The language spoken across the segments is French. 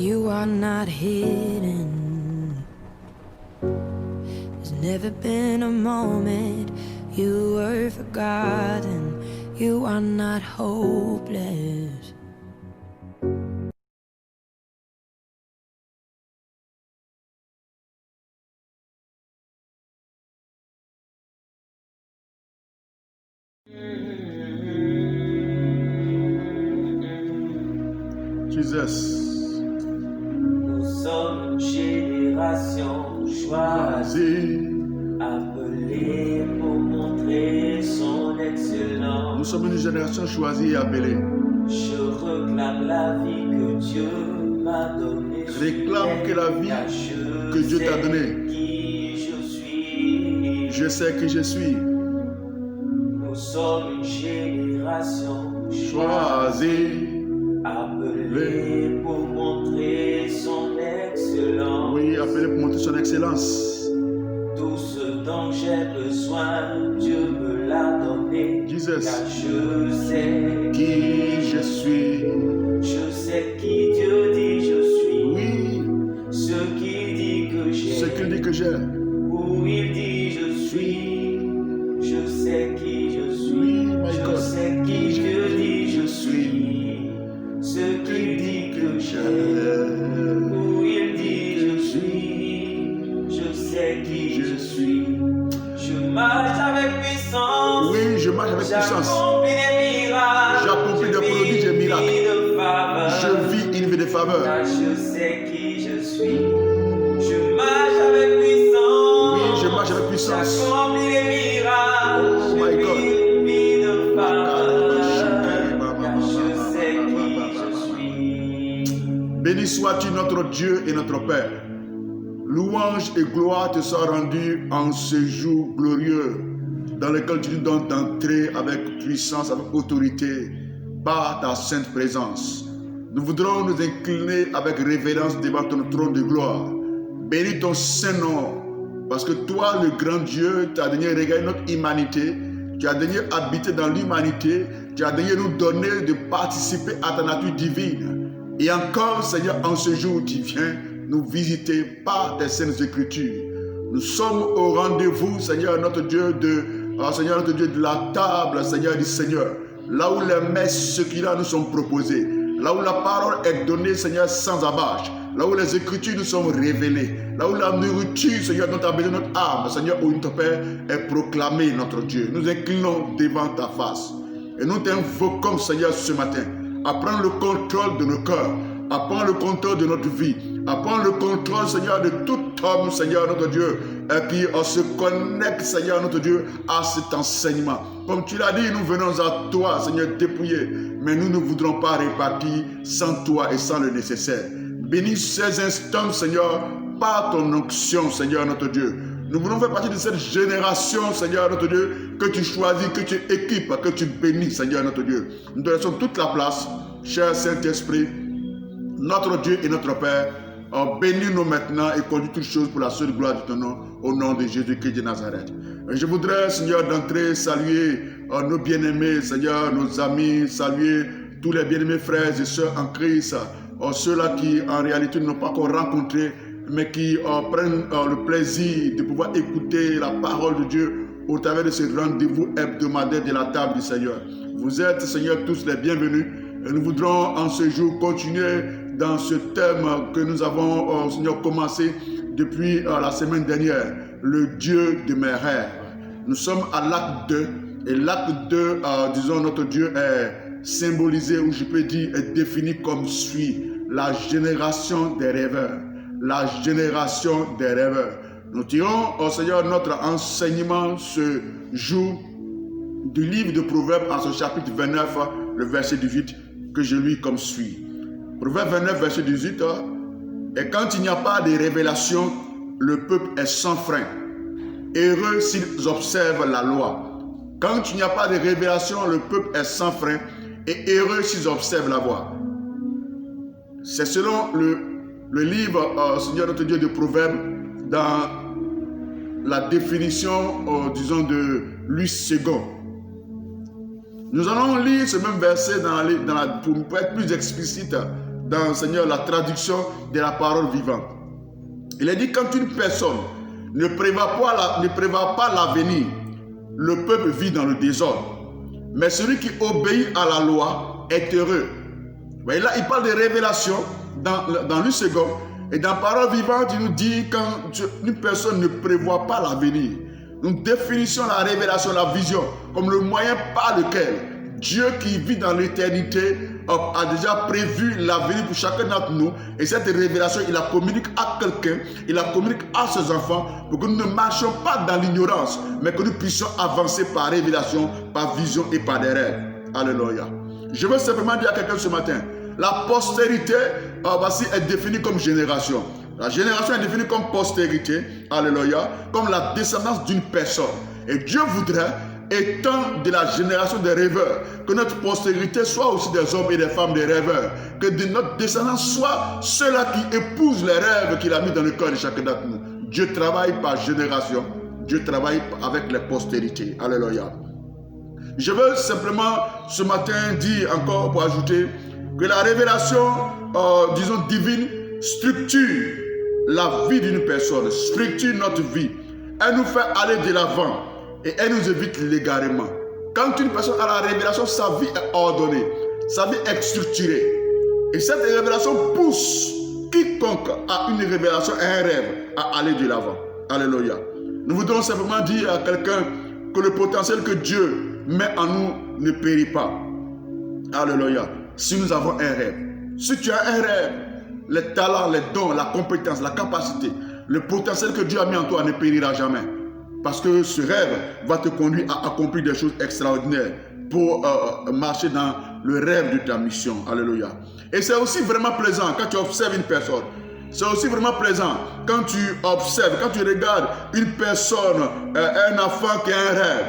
You are not hidden. There's never been a moment you were forgotten. You are not hopeless. Jesus. Nous sommes une génération choisie, appelée pour montrer son excellence. Nous sommes une génération choisie et appelée. Je réclame la vie que Dieu m'a donnée. Réclame que la vie que Dieu t'a donnée. Qui je suis. Je sais qui je suis. Nous sommes une génération Choisie. Appelé pour montrer son excellence. Oui, appelé pour montrer son excellence. Tout ce dont j'ai besoin, Dieu me l'a donné. Jesus. Car je sais qui je suis. Je sais qui Dieu dit je suis. Oui. Ce qu'il dit que j'ai. Ce qu'il dit que j'ai. Où il dit je suis. Je sais qui je suis. Oui, my God. Je sais qui Dieu dit je suis. Ce qu'il dit que j'ai, où il dit je suis, je sais qui je suis. Je marche avec puissance. Oui, je marche avec puissance. J'accomplis des miracles. J'accomplis des prodiges et miracles. Je vis une vie de faveur. Car je sais qui je suis. Je marche avec puissance. Oui, je marche avec puissance. J'accomplis des miracles. Oh my God. Je vis une vie de faveur. Béni sois-tu notre Dieu et notre Père. Louange et gloire te soient rendues en ce jour glorieux dans lequel tu nous donnes d'entrer avec puissance, avec autorité par ta sainte présence. Nous voudrons nous incliner avec révérence devant ton trône de gloire. Bénis ton Saint-Nom parce que toi, le grand Dieu, tu as daigné regarder notre humanité, tu as daigné habiter dans l'humanité, tu as daigné nous donner de participer à ta nature divine. Et encore, Seigneur, en ce jour, tu viens nous visiter par tes saintes écritures. Nous sommes au rendez-vous, Seigneur, notre Dieu de la table, Seigneur du Seigneur. Là où les messes séculaires nous sont proposées. Là où la parole est donnée, Seigneur, sans abâche. Là où les écritures nous sont révélées. Là où la nourriture, Seigneur, dont a besoin notre âme, Seigneur, où notre Père est proclamé, notre Dieu. Nous inclinons devant ta face. Et nous t'invoquons, Seigneur, ce matin, à prendre le contrôle de nos cœurs, à prendre le contrôle de notre vie, à prendre le contrôle, Seigneur, de tout homme, Seigneur, notre Dieu, qui se connecte, Seigneur, notre Dieu, à cet enseignement. Comme tu l'as dit, nous venons à toi, Seigneur, dépouillés, mais nous ne voudrons pas répartir sans toi et sans le nécessaire. Bénis ces instants, Seigneur, par ton onction, Seigneur, notre Dieu. Nous voulons faire partie de cette génération, Seigneur, notre Dieu, que tu choisis, que tu équipes, que tu bénis, Seigneur, notre Dieu. Nous te laissons toute la place, cher Saint-Esprit, notre Dieu et notre Père. Bénis-nous maintenant et conduis toutes choses pour la seule gloire de ton nom, au nom de Jésus-Christ de Nazareth. Je voudrais, Seigneur, d'entrer, saluer nos bien-aimés, Seigneur, nos amis, saluer tous les bien-aimés frères et sœurs en Christ, ceux-là qui, en réalité, ne n'ont pas encore rencontré, mais qui prennent le plaisir de pouvoir écouter la parole de Dieu au travers de ce rendez-vous hebdomadaire de la table du Seigneur. Vous êtes, Seigneur, tous les bienvenus. Et nous voudrons en ce jour continuer dans ce thème que nous avons, Seigneur, commencé depuis la semaine dernière, le Dieu de mes rêves. Nous sommes à l'acte 2, et l'acte 2, disons, notre Dieu est symbolisé, ou je peux dire, est défini comme suit, la génération des rêveurs. La génération des rêveurs. Nous tirons, au Seigneur, notre enseignement ce jour du livre de Proverbes en ce chapitre 29, le verset 18, que je lis comme suit. Proverbes 29, verset 18, et quand il n'y a pas de révélation, le peuple est sans frein. Heureux s'ils observent la loi. Quand il n'y a pas de révélation, le peuple est sans frein, et heureux s'ils observent la loi. C'est selon le livre, Seigneur notre Dieu, de Proverbes, dans la définition, disons, de Louis II. Nous allons lire ce même verset pour être plus explicite dans Seigneur, la traduction de la parole vivante. Il est dit, quand une personne ne prévoit pas l'avenir, le peuple vit dans le désordre. Mais celui qui obéit à la loi est heureux. Vous voyez, là, il parle de révélation dans une seconde. Et dans la parole vivante, il nous dit, quand une personne ne prévoit pas l'avenir, nous définissons la révélation, la vision, comme le moyen par lequel Dieu qui vit dans l'éternité a déjà prévu l'avenir pour chacun d'entre nous. Et cette révélation, il la communique à quelqu'un, il la communique à ses enfants pour que nous ne marchions pas dans l'ignorance, mais que nous puissions avancer par révélation, par vision et par des rêves. Alléluia. Je veux simplement dire à quelqu'un ce matin, la postérité voici, est définie comme génération. La génération est définie comme postérité, alléluia, comme la descendance d'une personne. Et Dieu voudrait, étant de la génération des rêveurs, que notre postérité soit aussi des hommes et des femmes des rêveurs, que de notre descendance soit ceux-là qui épousent les rêves qu'il a mis dans le cœur de chacun d'entre nous. Dieu travaille par génération, Dieu travaille avec les postérités, alléluia. Je veux simplement ce matin dire encore pour ajouter que la révélation, disons divine, structure la vie d'une personne, structure notre vie. Elle nous fait aller de l'avant et elle nous évite l'égarement. Quand une personne a la révélation, sa vie est ordonnée, sa vie est structurée. Et cette révélation pousse quiconque a une révélation, un rêve, à aller de l'avant. Alléluia. Nous voudrons simplement dire à quelqu'un que le potentiel que Dieu met en nous ne périt pas. Alléluia. Si nous avons un rêve, si tu as un rêve, les talents, les dons, la compétence, la capacité, le potentiel que Dieu a mis en toi ne périra jamais. Parce que ce rêve va te conduire à accomplir des choses extraordinaires pour marcher dans le rêve de ta mission. Alléluia. Et c'est aussi vraiment plaisant quand tu observes une personne. C'est aussi vraiment plaisant quand tu observes, quand tu regardes une personne, un enfant qui a un rêve.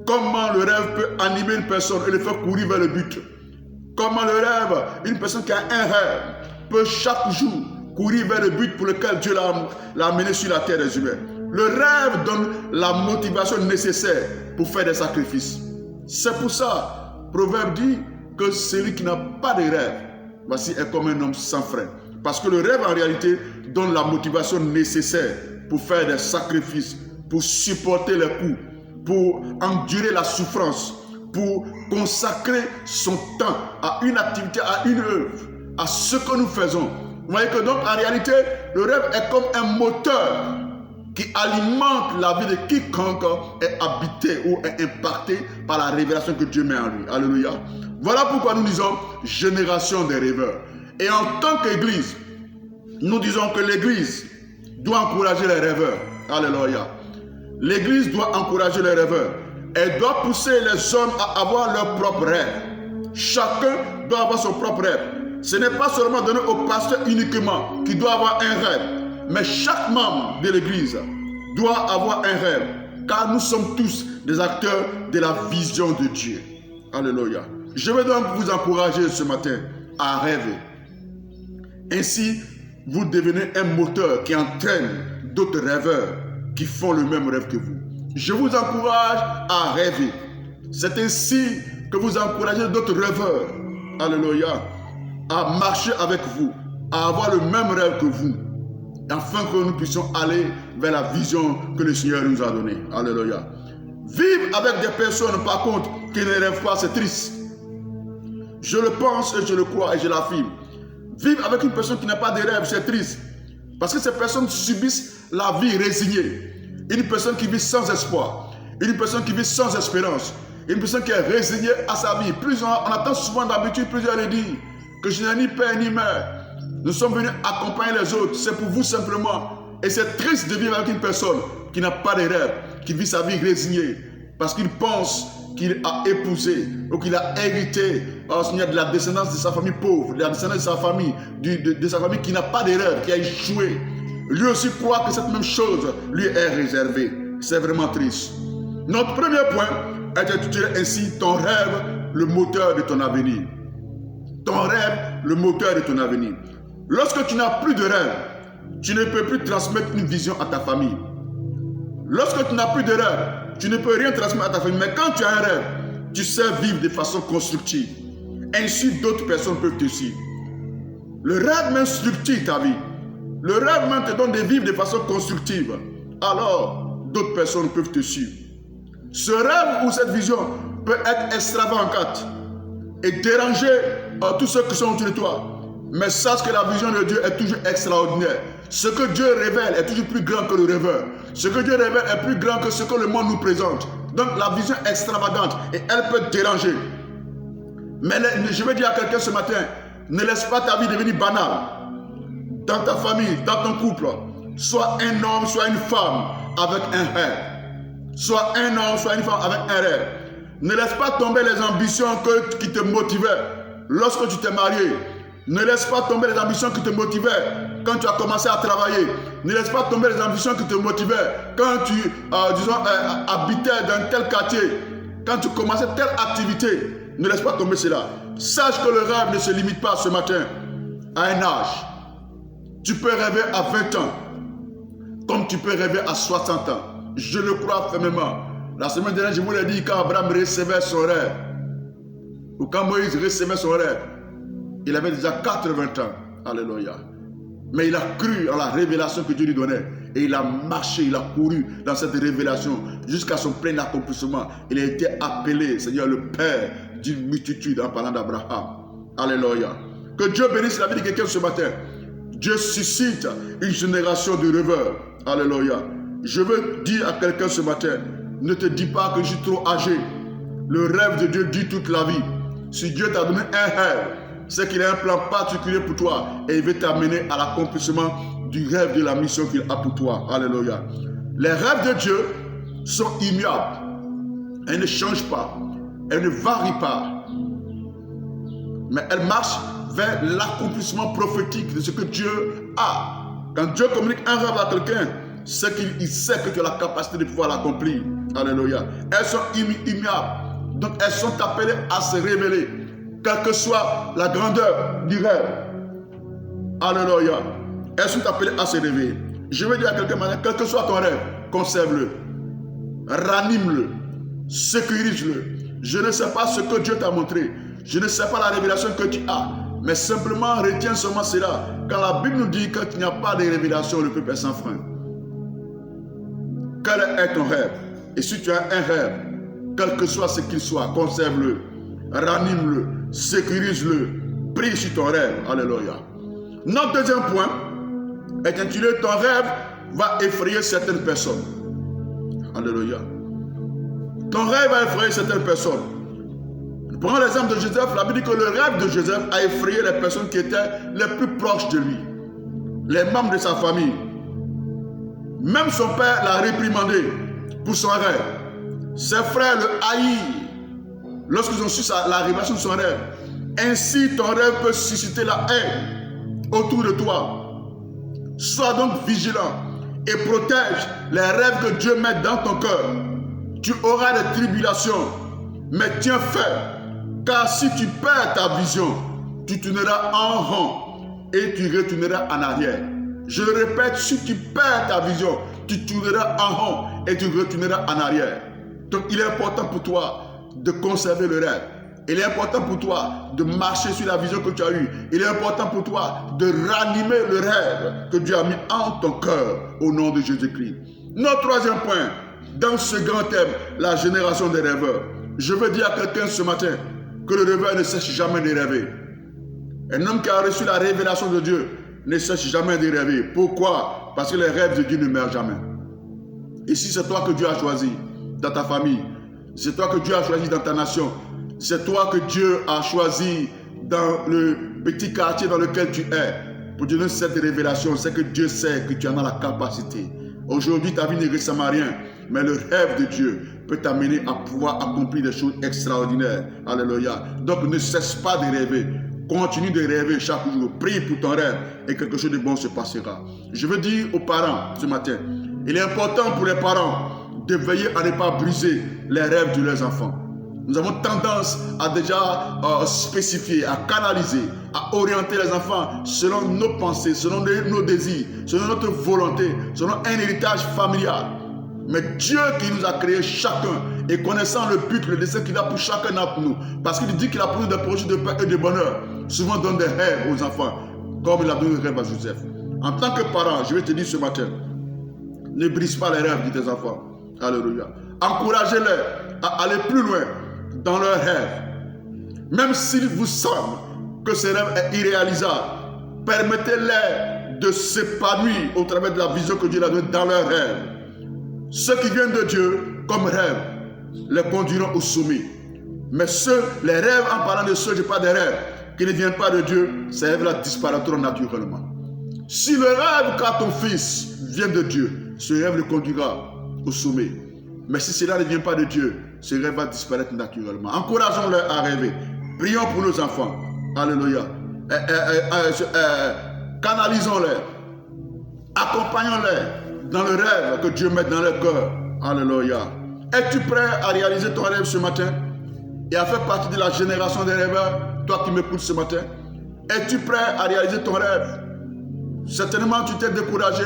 Comment le rêve peut animer une personne et le faire courir vers le but. Comment le rêve, une personne qui a un rêve, peut chaque jour courir vers le but pour lequel Dieu l'a amené sur la terre des humains. Le rêve donne la motivation nécessaire pour faire des sacrifices. C'est pour ça, Proverbe dit que celui qui n'a pas de rêve, voici, est comme un homme sans frein. Parce que le rêve, en réalité, donne la motivation nécessaire pour faire des sacrifices, pour supporter les coups, pour endurer la souffrance, pour consacrer son temps à une activité, à une œuvre, à ce que nous faisons. Vous voyez que donc, en réalité, le rêve est comme un moteur qui alimente la vie de quiconque est habité ou est impacté par la révélation que Dieu met en lui. Alléluia. Voilà pourquoi nous disons génération des rêveurs. Et en tant qu'Église, nous disons que l'Église doit encourager les rêveurs. Alléluia. L'Église doit encourager les rêveurs. Elle doit pousser les hommes à avoir leur propre rêve. Chacun doit avoir son propre rêve. Ce n'est pas seulement donné au pasteur uniquement qui doit avoir un rêve. Mais chaque membre de l'Église doit avoir un rêve. Car nous sommes tous des acteurs de la vision de Dieu. Alléluia. Je vais donc vous encourager ce matin à rêver. Ainsi, vous devenez un moteur qui entraîne d'autres rêveurs qui font le même rêve que vous. Je vous encourage à rêver. C'est ainsi que vous encouragez d'autres rêveurs, alléluia, à marcher avec vous, à avoir le même rêve que vous, afin que nous puissions aller vers la vision que le Seigneur nous a donnée. Alléluia. Vivre avec des personnes, par contre, qui ne rêvent pas, c'est triste. Je le pense et je le crois et je l'affirme. Vivre avec une personne qui n'a pas de rêve, c'est triste. Parce que ces personnes subissent la vie résignée. Une personne qui vit sans espoir. Une personne qui vit sans espérance. Une personne qui est résignée à sa vie. On attend souvent d'habitude plusieurs le dire que je n'ai ni père ni mère. Nous sommes venus accompagner les autres. C'est pour vous simplement. Et c'est triste de vivre avec une personne qui n'a pas de rêve, qui vit sa vie résignée. Parce qu'il pense qu'il a épousé ou qu'il a hérité de la descendance de sa famille pauvre, de la descendance de sa famille, de sa famille qui n'a pas de rêve, qui a échoué. Lui aussi croit que cette même chose lui est réservée. C'est vraiment triste. Notre premier point est intitulé ainsi ton rêve, le moteur de ton avenir. Ton rêve, le moteur de ton avenir. Lorsque tu n'as plus de rêve, tu ne peux plus transmettre une vision à ta famille. Lorsque tu n'as plus de rêve, tu ne peux rien transmettre à ta famille. Mais quand tu as un rêve, tu sais vivre de façon constructive. Ainsi, d'autres personnes peuvent te suivre. Le rêve même structure ta vie. Le rêve même te donne de vivre de façon constructive. Alors, d'autres personnes peuvent te suivre. Ce rêve ou cette vision peut être extravagante et déranger tous ceux qui sont autour de toi. Mais sache que la vision de Dieu est toujours extraordinaire. Ce que Dieu révèle est toujours plus grand que le rêveur. Ce que Dieu révèle est plus grand que ce que le monde nous présente. Donc la vision est extravagante et elle peut te déranger. Mais je vais dire à quelqu'un ce matin, ne laisse pas ta vie devenir banale. Dans ta famille, dans ton couple, sois un homme, sois une femme avec un rêve. Sois un homme, sois une femme avec un rêve. Ne laisse pas tomber les ambitions qui te motivaient lorsque tu t'es marié. Ne laisse pas tomber les ambitions qui te motivaient quand tu as commencé à travailler. Ne laisse pas tomber les ambitions qui te motivaient quand tu habitais dans tel quartier. Quand tu commençais telle activité. Ne laisse pas tomber cela. Sache que le rêve ne se limite pas ce matin à un âge. Tu peux rêver à 20 ans comme tu peux rêver à 60 ans. Je le crois fermement. La semaine dernière, je vous l'ai dit, quand Abraham recevait son rêve, ou quand Moïse recevait son rêve, il avait déjà 80 ans. Alléluia. Mais il a cru en la révélation que Dieu lui donnait. Et il a marché, il a couru dans cette révélation jusqu'à son plein accomplissement. Il a été appelé, Seigneur, le Père d'une multitude en parlant d'Abraham. Alléluia. Que Dieu bénisse la vie de quelqu'un ce matin. Dieu suscite une génération de rêveurs. Alléluia. Je veux dire à quelqu'un ce matin, ne te dis pas que je suis trop âgé. Le rêve de Dieu dure toute la vie. Si Dieu t'a donné un rêve, c'est qu'il a un plan particulier pour toi et il veut t'amener à l'accomplissement du rêve de la mission qu'il a pour toi. Alléluia. Les rêves de Dieu sont immuables. Elles ne changent pas. Elles ne varient pas. Mais elles marchent vers l'accomplissement prophétique de ce que Dieu a. Quand Dieu communique un rêve à quelqu'un, c'est qu'il sait que tu as la capacité de pouvoir l'accomplir. Alléluia. Elles sont immuables. Donc elles sont appelées à se révéler. Quelle que soit la grandeur du rêve. Alléluia. Elles sont appelées à se réveiller. Je veux dire à quelqu'un maintenant, quel que soit ton rêve, conserve-le. Ranime-le. Sécurise-le. Je ne sais pas ce que Dieu t'a montré. Je ne sais pas la révélation que tu as. Mais simplement retiens seulement cela. Quand la Bible nous dit qu'il n'y a pas de révélation, le peuple est sans frein. Quel est ton rêve? Et si tu as un rêve, quel que soit ce qu'il soit, conserve-le. Ranime-le. Sécurise-le. Prie sur ton rêve. Alléluia. Notre deuxième point est intitulé « Ton rêve va effrayer certaines personnes ». Alléluia. Ton rêve va effrayer certaines personnes. Prenons l'exemple de Joseph. La Bible dit que le rêve de Joseph a effrayé les personnes qui étaient les plus proches de lui. Les membres de sa famille. Même son père l'a réprimandé pour son rêve. Ses frères le haïrent lorsqu'ils ont su la révélation de son rêve. Ainsi, ton rêve peut susciter la haine autour de toi. Sois donc vigilant et protège les rêves que Dieu met dans ton cœur. Tu auras des tribulations, mais tiens ferme, car si tu perds ta vision, tu tourneras en rond et tu retourneras en arrière. Je le répète, si tu perds ta vision, tu tourneras en rond et tu retourneras en arrière. Donc il est important pour toi de conserver le rêve. Il est important pour toi de marcher sur la vision que tu as eue. Il est important pour toi de ranimer le rêve que Dieu a mis en ton cœur au nom de Jésus-Christ. Notre troisième point, dans ce grand thème, la génération des rêveurs. Je veux dire à quelqu'un ce matin que le rêveur ne cesse jamais de rêver. Un homme qui a reçu la révélation de Dieu ne cesse jamais de rêver. Pourquoi? Parce que les rêves de Dieu ne meurent jamais. Et si c'est toi que Dieu a choisi dans ta famille, c'est toi que Dieu a choisi dans ta nation, c'est toi que Dieu a choisi dans le petit quartier dans lequel tu es pour te donner cette révélation, c'est que Dieu sait que tu en as la capacité. Aujourd'hui, ta vie ne ressemble à rien, mais le rêve de Dieu peut t'amener à pouvoir accomplir des choses extraordinaires. Alléluia. Donc ne cesse pas de rêver. Continue de rêver chaque jour. Prie pour ton rêve et quelque chose de bon se passera. Je veux dire aux parents ce matin, il est important pour les parents de veiller à ne pas briser les rêves de leurs enfants. Nous avons tendance à déjà spécifier, à canaliser, à orienter les enfants selon nos pensées, selon nos désirs, selon notre volonté, selon un héritage familial. Mais Dieu qui nous a créés chacun et connaissant le but, le dessein qu'il a pour chacun d'entre nous, parce qu'il dit qu'il a pour nous des projets de paix et de bonheur, souvent donne des rêves aux enfants. comme il a donné le rêve à Joseph. En tant que parent, je vais te dire ce matin, ne brise pas les rêves de tes enfants. Alléluia. Encouragez-les à aller plus loin dans leurs rêves. Même s'il vous semble que ce rêve est irréalisable, permettez-les de s'épanouir au travers de la vision que Dieu a donnée dans leurs rêves. Ceux qui viennent de Dieu comme rêve les conduiront au sommet. Mais les rêves, en parlant de ceux, je parle des rêves qui ne viennent pas de Dieu, ces rêves-là disparaîtront naturellement. Si le rêve qu'a ton fils vient de Dieu, ce rêve le conduira au sommet. Mais si cela ne vient pas de Dieu, ce rêve va disparaître naturellement. Encourageons-les à rêver. Prions pour nos enfants. Alléluia. Canalisons-les. Accompagnons-les dans le rêve que Dieu met dans leur cœur. Alléluia. Es-tu prêt à réaliser ton rêve ce matin et à faire partie de la génération des rêveurs, toi qui m'écoutes ce matin? Es-tu prêt à réaliser ton rêve? Certainement tu t'es découragé,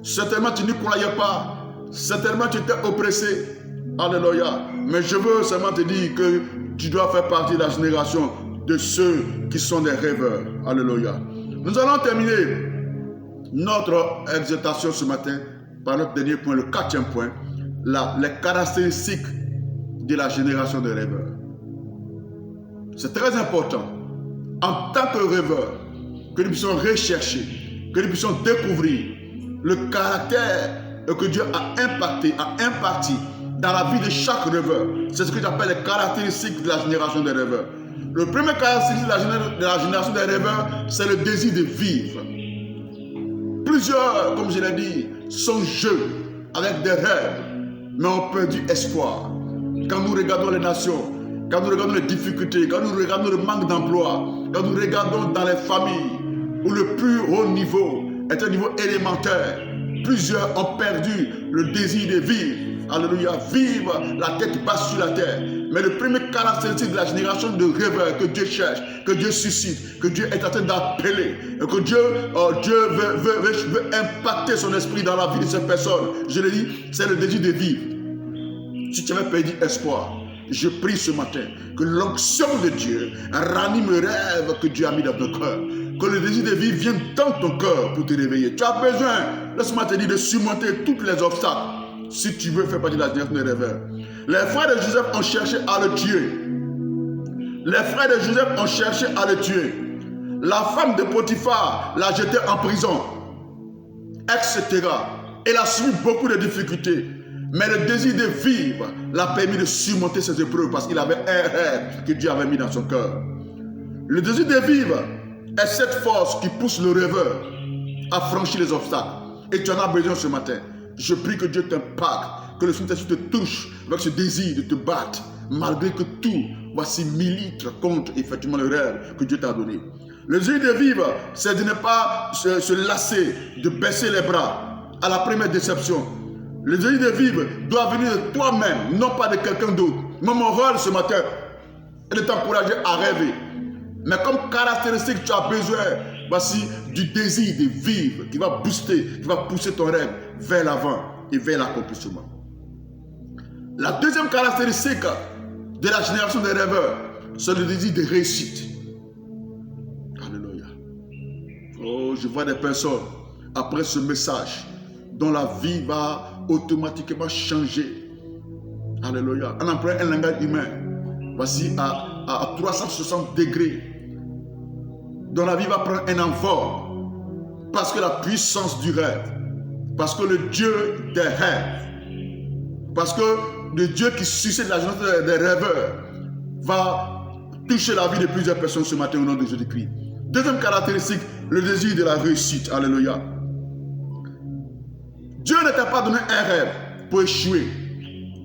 certainement tu n'y croyais pas, certainement tu étais oppressé. Alléluia. Mais je veux seulement te dire que tu dois faire partie de la génération de ceux qui sont des rêveurs. Alléluia. Nous allons terminer notre exhortation ce matin par notre dernier point, le 4e point, les caractéristiques de la génération des rêveurs. C'est très important, en tant que rêveur, que nous puissions rechercher, que nous puissions découvrir le caractère que Dieu a imparti dans la vie de chaque rêveur. C'est ce que j'appelle les caractéristiques de la génération des rêveurs. Le premier caractéristique de la génération des rêveurs, c'est le désir de vivre. Plusieurs, comme je l'ai dit, sont jeunes avec des rêves, mais ont perdu espoir. Quand nous regardons les nations, quand nous regardons les difficultés, quand nous regardons le manque d'emploi, quand nous regardons dans les familles où le plus haut niveau est un niveau élémentaire, plusieurs ont perdu le désir de vivre. Alléluia, vivre la tête basse sur la terre. Mais le premier caractéristique de la génération de rêveurs que Dieu cherche, que Dieu suscite, que Dieu est en train d'appeler, et que Dieu veut impacter son esprit dans la vie de ces personnes, je le dis, c'est le désir de vivre. Si tu avais perdu espoir, je prie ce matin que l'onction de Dieu ranime le rêve que Dieu a mis dans ton cœur. Que le désir de vivre vienne dans ton cœur pour te réveiller. Tu as besoin, laisse-moi te dire, de surmonter tous les obstacles si tu veux faire partie de la génération des rêveurs. Les frères de Joseph ont cherché à le tuer. Les frères de Joseph ont cherché à le tuer. La femme de Potiphar l'a jeté en prison, etc. Elle a subi beaucoup de difficultés. Mais le désir de vivre l'a permis de surmonter ces épreuves parce qu'il avait un rêve que Dieu avait mis dans son cœur. Le désir de vivre est cette force qui pousse le rêveur à franchir les obstacles. Et tu en as besoin ce matin. Je prie que Dieu t'impacte, que le Saint-Esprit te touche avec ce désir de te battre, malgré que tout, voici milite contre effectivement le rêve que Dieu t'a donné. Le désir de vivre, c'est de ne pas se lasser, de baisser les bras à la première déception. Le désir de vivre doit venir de toi-même, non pas de quelqu'un d'autre. Moi, mon rôle ce matin est de t'encourager à rêver. Mais comme caractéristique, tu as besoin, voici, du désir de vivre qui va booster, qui va pousser ton rêve vers l'avant et vers l'accomplissement. La deuxième caractéristique de la génération des rêveurs, c'est le désir de réussite. Alléluia. Oh, je vois des personnes, après ce message, dont la vie va automatiquement changer. Alléluia. On emploie un langage humain. Voici à 360 degrés. Dont la vie va prendre un envol. Parce que la puissance du rêve. Parce que le Dieu des rêves. Parce que le Dieu qui suscite la génération des rêveurs va toucher la vie de plusieurs personnes ce matin au nom de Jésus-Christ. Deuxième caractéristique, le désir de la réussite. Alléluia. Dieu ne t'a pas donné un rêve pour échouer.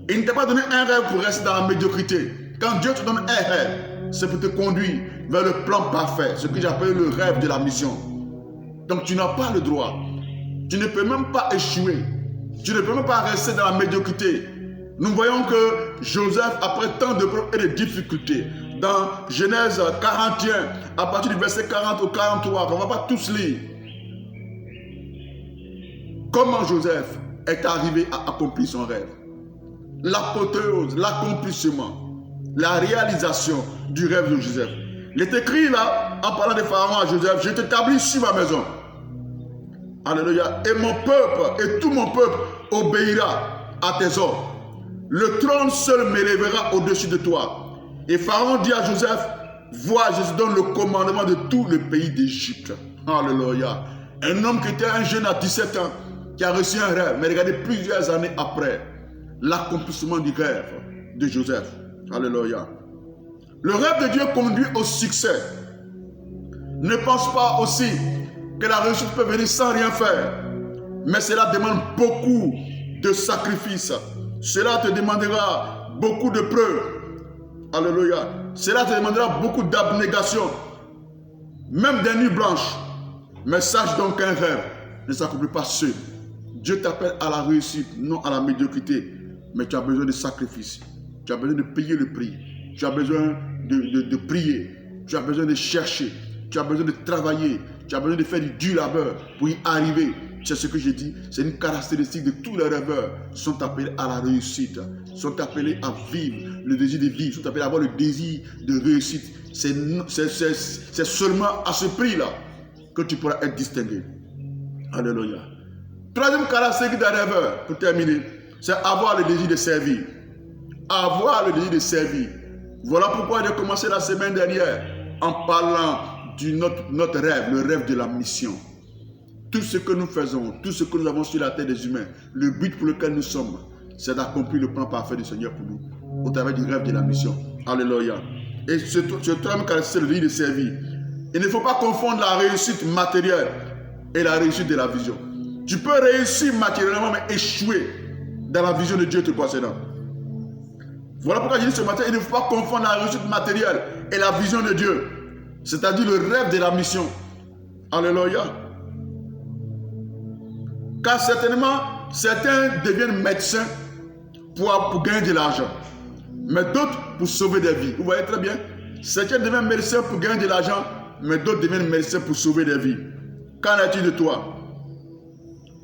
Il ne t'a pas donné un rêve pour rester dans la médiocrité. Quand Dieu te donne un rêve, c'est pour te conduire vers le plan parfait, ce que j'appelle le rêve de la mission. Donc tu n'as pas le droit. Tu ne peux même pas échouer. Tu ne peux même pas rester dans la médiocrité. Nous voyons que Joseph, après tant de problèmes et de difficultés, dans Genèse 41, à partir du verset 40 au 43, qu'on ne va pas tous lire, comment Joseph est arrivé à accomplir son rêve. L'apothéose, l'accomplissement, la réalisation du rêve de Joseph. Il est écrit là en parlant de Pharaon à Joseph, je t'établis sur ma maison. Alléluia. Et mon peuple, et tout mon peuple obéira à tes ordres. Le trône seul m'élèvera au-dessus de toi. Et Pharaon dit à Joseph, vois, je te donne le commandement de tout le pays d'Égypte. Alléluia. Un homme qui était un jeune à 17 ans, qui a reçu un rêve, mais regardez plusieurs années après, l'accomplissement du rêve de Joseph. Alléluia. Le rêve de Dieu conduit au succès. Ne pense pas aussi que la réussite peut venir sans rien faire. Mais cela demande beaucoup de sacrifices. Cela te demandera beaucoup de preuves. Alléluia. Cela te demandera beaucoup d'abnégation. Même des nuits blanches. Mais sache donc qu'un rêve ne s'accomplit pas seul. Dieu t'appelle à la réussite, non à la médiocrité. Mais tu as besoin de sacrifices. Tu as besoin de payer le prix. Tu as besoin de prier. Tu as besoin de chercher. Tu as besoin de travailler. Tu as besoin de faire du dur labeur pour y arriver. C'est ce que j'ai dit. C'est une caractéristique de tous les rêveurs. Ils sont appelés à la réussite. Ils sont appelés à vivre le désir de vivre. Ils sont appelés à avoir le désir de réussite. C'est seulement à ce prix-là que tu pourras être distingué. Alléluia. Troisième caractéristique d'un rêveur, pour terminer, c'est avoir le désir de servir. Avoir le désir de servir. Voilà pourquoi j'ai commencé la semaine dernière en parlant de notre rêve, le rêve de la mission. Tout ce que nous faisons, tout ce que nous avons sur la terre des humains, le but pour lequel nous sommes, c'est d'accomplir le plan parfait du Seigneur pour nous, au travers du rêve de la mission. Alléluia. Et ce troisième caractéristique, c'est le désir de servir. Il ne faut pas confondre la réussite matérielle et la réussite de la vision. Tu peux réussir matériellement, mais échouer dans la vision de Dieu te concernant. Voilà pourquoi je dis ce matin, il ne faut pas confondre la réussite matérielle et la vision de Dieu. C'est-à-dire le rêve de la mission. Alléluia. Car certainement, certains deviennent médecins pour gagner de l'argent. Mais d'autres pour sauver des vies. Vous voyez très bien. Certains deviennent médecins pour gagner de l'argent, mais d'autres deviennent médecins pour sauver des vies. Qu'en est-il de toi?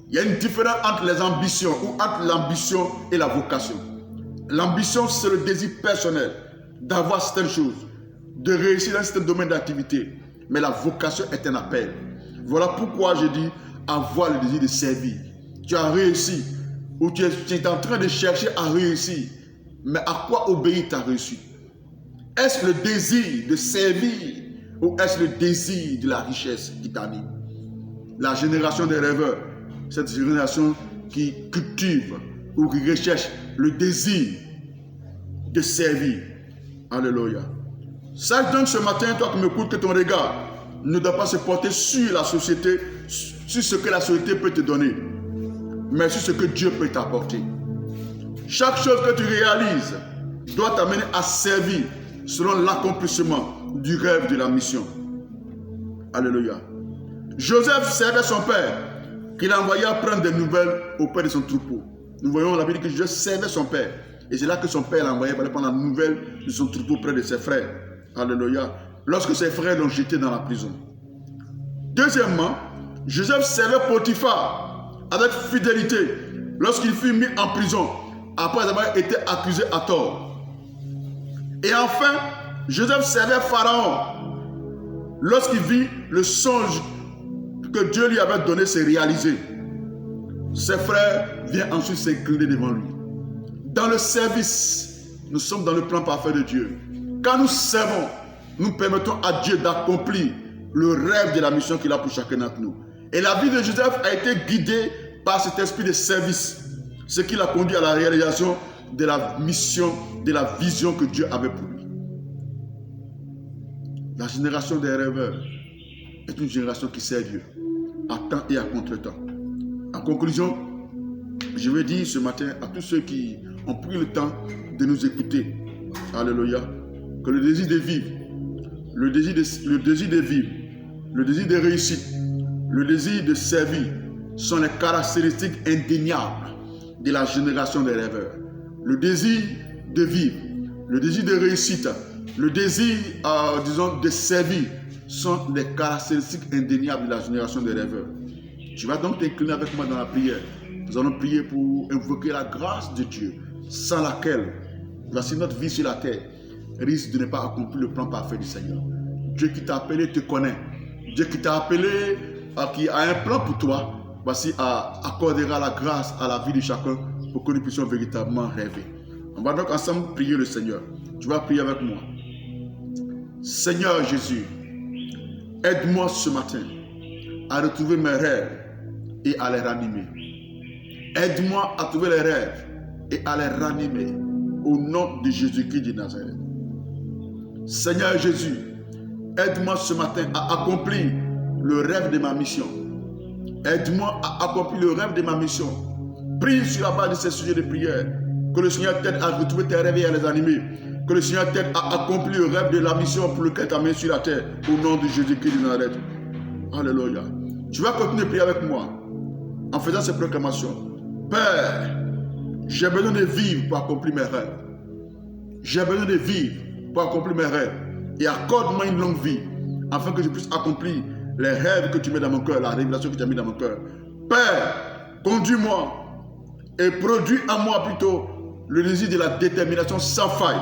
Il y a une différence entre les ambitions ou entre l'ambition et la vocation. L'ambition, c'est le désir personnel d'avoir certaines choses, de réussir dans certains domaines d'activité. Mais la vocation est un appel. Voilà pourquoi je dis avoir le désir de servir. Tu as réussi ou tu es en train de chercher à réussir. Mais à quoi obéir ta réussite? Est-ce le désir de servir ou est-ce le désir de la richesse qui t'anime? La génération des rêveurs, cette génération qui cultive ou qui recherche le désir de servir. Alléluia. Sache donc ce matin, toi qui m'écoutes, que ton regard ne doit pas se porter sur la société, sur ce que la société peut te donner, mais sur ce que Dieu peut t'apporter. Chaque chose que tu réalises doit t'amener à servir selon l'accomplissement du rêve de la mission. Alléluia. Joseph servait son père, qu'il envoyait prendre des nouvelles auprès de son troupeau. Nous voyons la Bible que Joseph servait son père. Et c'est là que son père l'envoyait pour aller prendre la nouvelle de son troupeau près de ses frères. Alléluia. Lorsque ses frères l'ont jeté dans la prison. Deuxièmement, Joseph servait Potiphar avec fidélité lorsqu'il fut mis en prison après avoir été accusé à tort. Et enfin, Joseph servait Pharaon lorsqu'il vit le songe que Dieu lui avait donné se réaliser. Ses frères viennent ensuite s'incliner devant lui. Dans le service, nous sommes dans le plan parfait de Dieu. Quand nous servons, nous permettons à Dieu d'accomplir le rêve de la mission qu'il a pour chacun d'entre nous. Et la vie de Joseph a été guidée par cet esprit de service, ce qui l'a conduit à la réalisation de la mission, de la vision que Dieu avait pour lui. La génération des rêveurs est une génération qui sert Dieu à temps et à contre-temps. En conclusion, je veux dire ce matin à tous ceux qui ont pris le temps de nous écouter, alléluia, que le désir de vivre, le désir de vivre, le désir de réussite, le désir de servir sont les caractéristiques indéniables de la génération des rêveurs. Le désir de vivre, le désir de réussite, le désir, disons, de servir sont les caractéristiques indéniables de la génération des rêveurs. Tu vas donc t'incliner avec moi dans la prière. Nous allons prier pour invoquer la grâce de Dieu, sans laquelle, voici notre vie sur la terre, risque de ne pas accomplir le plan parfait du Seigneur. Dieu qui t'a appelé te connaît. Dieu qui t'a appelé, qui a un plan pour toi, voici, accordera la grâce à la vie de chacun pour que nous puissions véritablement rêver. On va donc ensemble prier le Seigneur. Tu vas prier avec moi. Seigneur Jésus, aide-moi ce matin à retrouver mes rêves et à les ranimer. Aide-moi à trouver les rêves et à les ranimer au nom de Jésus-Christ de Nazareth. Seigneur Jésus, aide-moi ce matin à accomplir le rêve de ma mission. Aide-moi à accomplir le rêve de ma mission. Prie sur la base de ces sujets de prière. Que le Seigneur t'aide à retrouver tes rêves et à les animer. Que le Seigneur t'aide à accomplir le rêve de la mission pour lequel tu as mis sur la terre. Au nom de Jésus-Christ de Nazareth. Alléluia. Tu vas continuer de prier avec moi en faisant ces proclamations. Père, j'ai besoin de vivre pour accomplir mes rêves. J'ai besoin de vivre pour accomplir mes rêves. Et accorde-moi une longue vie afin que je puisse accomplir les rêves que tu mets dans mon cœur, la révélation que tu as mis dans mon cœur. Père, conduis-moi et produis en moi plutôt le désir de la détermination sans faille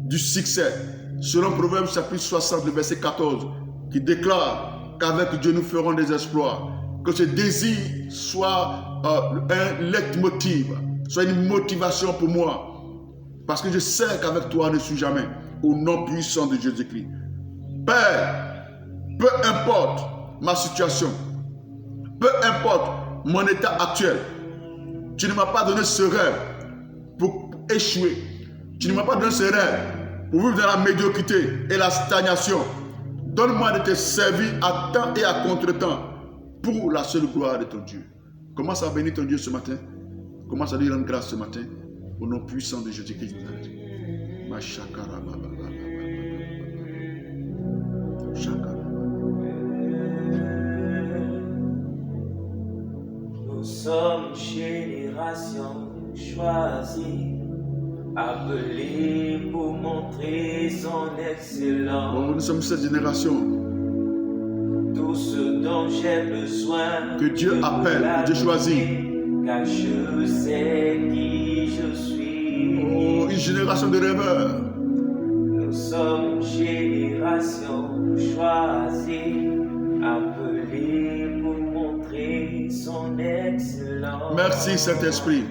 du succès, selon Proverbes chapitre 60, le verset 14, qui déclare qu'avec Dieu nous ferons des exploits. Que ce désir soit un leitmotiv, soit une motivation pour moi, parce que je sais qu'avec toi, je ne suis jamais, au nom puissant de Jésus-Christ. Père, peu importe ma situation, peu importe mon état actuel, tu ne m'as pas donné ce rêve pour échouer. Tu ne m'as pas donné ce rêve pour vivre dans la médiocrité et la stagnation. Donne-moi de te servir à temps et à contre-temps pour la seule gloire de ton Dieu. Commence à bénir ton Dieu ce matin. Commence à lui rendre grâce ce matin au nom puissant de Jésus-Christ. Nous sommes génération choisie, appelée pour montrer son excellence. Nous sommes cette génération tout ce dont j'ai besoin, que Dieu appelle, que Dieu choisit. Car je sais qui je suis. Oh, une génération de rêveurs. Nous sommes génération choisie, appelée pour montrer son excellence. Merci Saint-Esprit.